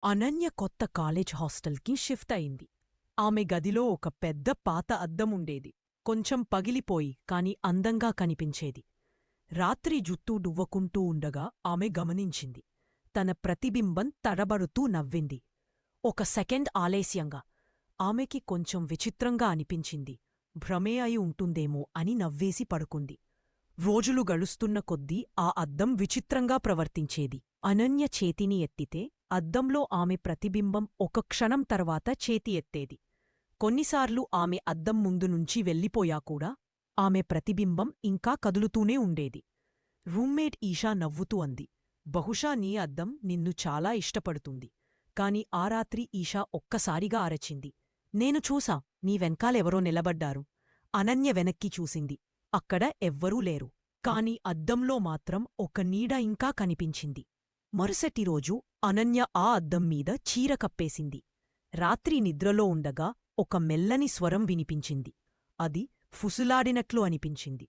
అనన్య కొత్త కాలేజ్ హాస్టల్కి షిఫ్ట్ అయింది. ఆమె గదిలో ఒక పెద్ద పాత అద్దముండేది. కొంచెం పగిలిపోయి కాని అందంగా కనిపించేది. రాత్రి జుత్తూ డువ్వకుంటూ ఉండగా ఆమె గమనించింది. తన ప్రతిబింబం తడబడుతూ నవ్వింది. ఒక సెకండ్ ఆలస్యంగా ఆమెకి కొంచెం విచిత్రంగా అనిపించింది. భ్రమే అయి ఉంటుందేమో అని నవ్వేసి పడుకుంది. రోజులు గడుస్తున్న కొద్దీ ఆ అద్దం విచిత్రంగా ప్రవర్తించేది. అనన్య చేతిని ఎత్తితే అద్దంలో ఆమె ప్రతిబింబం ఒక క్షణం తర్వాత చేతి ఎత్తేది. కొన్నిసార్లు ఆమె అద్దం ముందునుంచి వెళ్ళిపోయాకూడా ఆమె ప్రతిబింబం ఇంకా కదులుతూనే ఉండేది. రూమ్మేట్ ఈషా నవ్వుతూ అంది, బహుశా నీ అద్దం నిన్ను చాలా ఇష్టపడుతుంది. కాని ఆ రాత్రి ఈషా ఒక్కసారిగా అరచింది, నేను చూసా, నీ వెనకాలెవరో నిలబడ్డారు. అనన్య వెనక్కి చూసింది. అక్కడ ఎవ్వరూ లేరు. కాని అద్దంలో మాత్రం ఒక నీడ ఇంకా కనిపించింది. మరుసటిరోజు అనన్య ఆ అద్దం మీద చీర కప్పేసింది. రాత్రి నిద్రలో ఉండగా ఒక మెల్లని స్వరం వినిపించింది. అది ఫుసులాడినట్లు అనిపించింది.